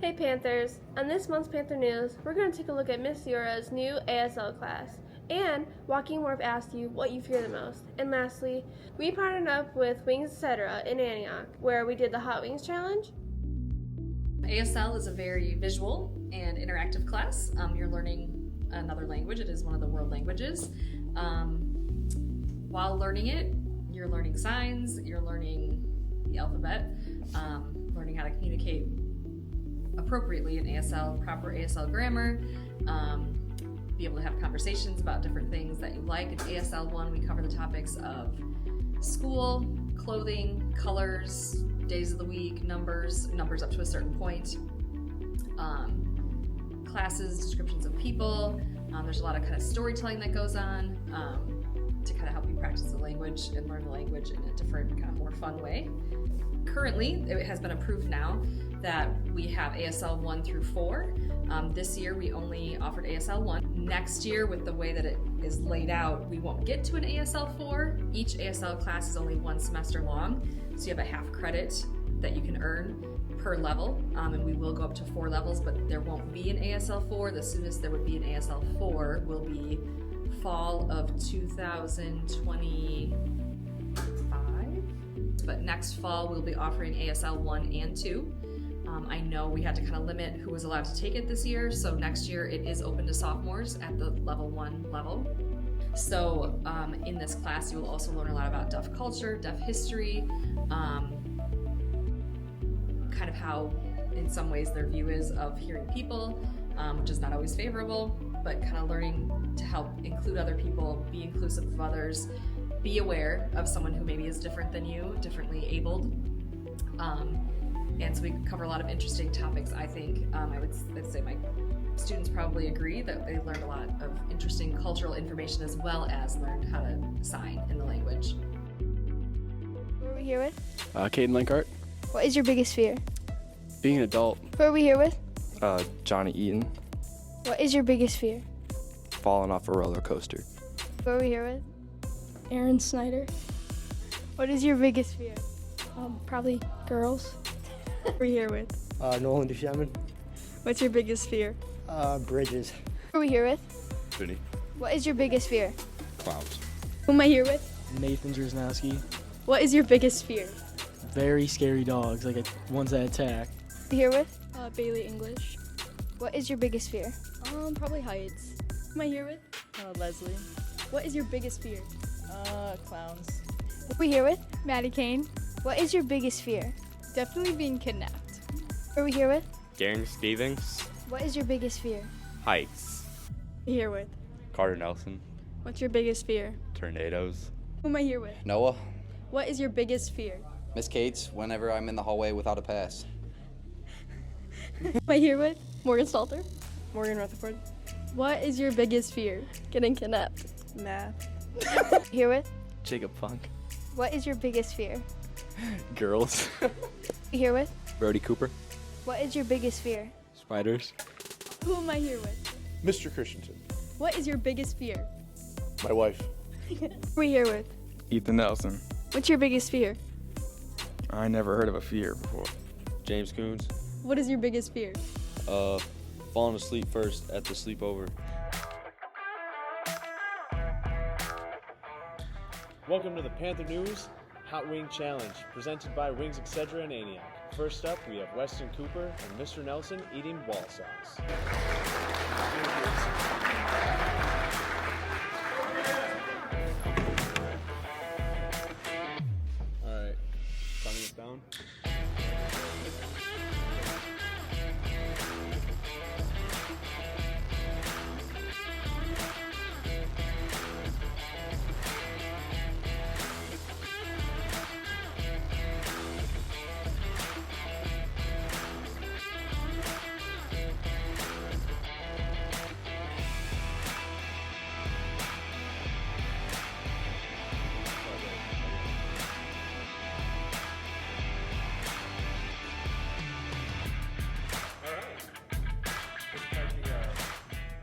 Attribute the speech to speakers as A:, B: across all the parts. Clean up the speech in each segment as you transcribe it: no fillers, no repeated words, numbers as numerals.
A: Hey Panthers! On this month's Panther News, we're going to take a look at Miss Youra's new ASL class. And Walking Warp asked you what you fear the most. And lastly, we partnered up with Wings Etc. in Antioch, where we did the Hot Wings Challenge.
B: ASL is a very visual and interactive class. You're learning another language. It is one of the world languages. While learning it, you're learning signs, you're learning the alphabet, learning how to communicate appropriately in ASL, proper ASL grammar, be able to have conversations about different things that you like. In ASL 1, we cover the topics of school, clothing, colors, days of the week, numbers up to a certain point, classes, descriptions of people. There's a lot of kind of storytelling that goes on to kind of help you practice the language and learn the language in a different, kind of more fun way. Currently, it has been approved now that we have ASL 1 through 4. This year we only offered ASL 1. Next year, with the way that it is laid out, we won't get to an ASL 4. Each ASL class is only 1 semester long, so you have a half credit that you can earn per level, and we will go up to 4 levels, but there won't be an ASL 4. The soonest there would be an ASL 4 will be fall of 2025. But next fall we'll be offering ASL 1 and 2. I know we had to kind of limit who was allowed to take it this year, so next year it is open to sophomores at the level 1 level. So in this class you will also learn a lot about deaf culture, deaf history, kind of how in some ways their view is of hearing people, which is not always favorable, but kind of learning to help include other people, be inclusive of others, be aware of someone who maybe is different than you, differently abled. And so we cover a lot of interesting topics, I think. I'd say my students probably agree that they learned a lot of interesting cultural information as well as learned how to sign in the language.
C: Who are we here with?
D: Kayden Lenkart.
C: What is your biggest fear?
D: Being an adult.
C: Who are we here with?
D: Johnny Eaton.
C: What is your biggest fear?
D: Falling off a roller coaster.
C: Who are we here with?
E: Aaron Snyder.
C: What is your biggest fear?
E: Probably girls.
C: We're here with.
F: Nolan Duchemin.
C: What's your biggest fear?
F: Bridges.
C: Who are we here with?
D: Vinny.
C: What is your biggest fear?
D: Clowns.
C: Who am I here with?
G: Nathan Drzanowski.
C: What is your biggest fear?
G: Very scary dogs, like ones that attack.
C: Who here with?
E: Bailey English.
C: What is your biggest fear?
E: Probably heights.
C: Who am I here with?
E: Leslie.
C: What is your biggest fear?
E: Clowns.
C: Who are we here with?
E: Maddie Kane.
C: What is your biggest fear?
E: Definitely being kidnapped.
C: Who are we here with?
H: Garen Stevens.
C: What is your biggest fear?
H: Heights.
E: Here with.
H: Carter Nelson.
E: What's your biggest fear?
H: Tornadoes.
E: Who am I here with?
I: Noah.
E: What is your biggest fear?
I: Miss Cates, whenever I'm in the hallway without a pass.
E: Who am I here with?
C: Morgan Salter.
E: Morgan Rutherford. What is your biggest fear?
C: Getting kidnapped.
E: Math.
C: Here with?
D: Jacob Funk.
C: What is your biggest fear?
D: Girls.
C: Here with?
D: Brody Cooper.
C: What is your biggest fear?
D: Spiders.
E: Who am I here with?
J: Mr. Christensen.
E: What is your biggest fear?
J: My wife.
C: Who are we here with?
K: Ethan Nelson.
C: What's your biggest fear?
K: I never heard of a fear before.
H: James Coons.
E: What is your biggest fear?
H: Falling asleep first at the sleepover.
J: Welcome to the Panther News Hot Wing Challenge, presented by Wings Etc. in Antioch. First up, we have Weston Cooper and Mr. Nelson eating wall sauce. Alright, counting it down.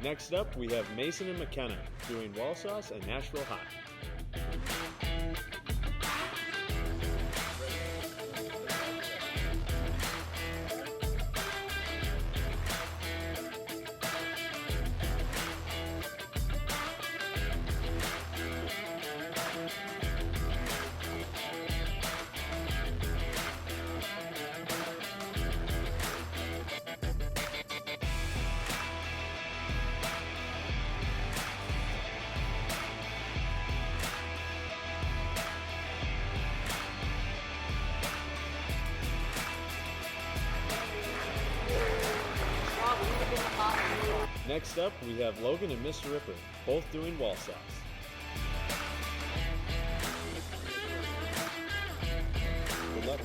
J: Next up, we have Mason and McKenna doing wall sauce and Nashville hot. Next up, we have Logan and Mr. Ripper, both doing wall saws. Good luck.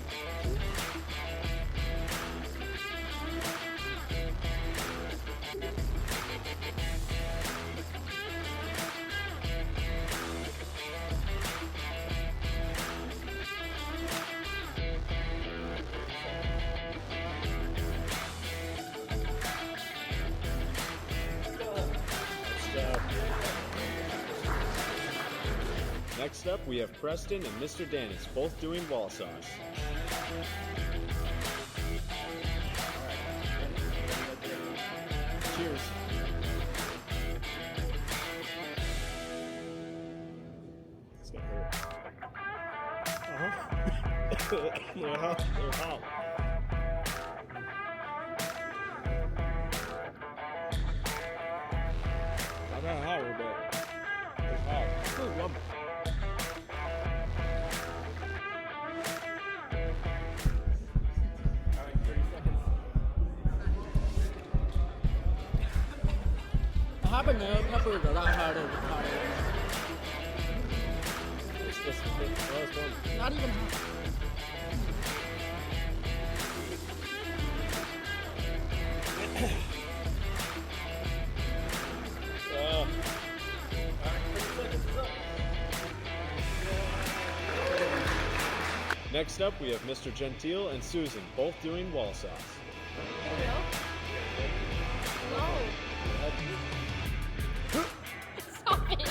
J: Next up, we have Preston and Mr. Dennis, both doing wall saws. Cheers. It's gonna hurt. They're hot. They're hot. I got hot a little bit. It's hot. It's lovely.
G: Not even hot.
J: Next up, we have Mr. Gentile and Susan, both doing wall saws.
A: Stop it.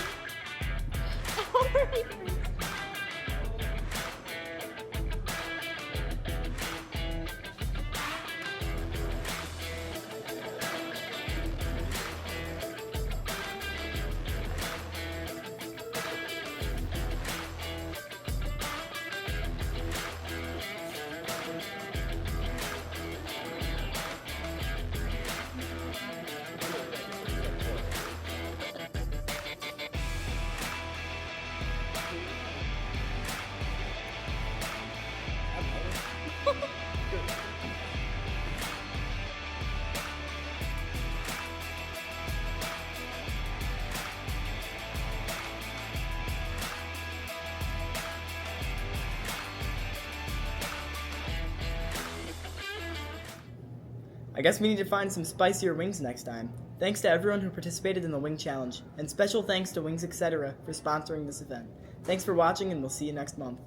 L: I guess we need to find some spicier wings next time. Thanks to everyone who participated in the Wing Challenge, and special thanks to Wings Etc. for sponsoring this event. Thanks for watching, and we'll see you next month.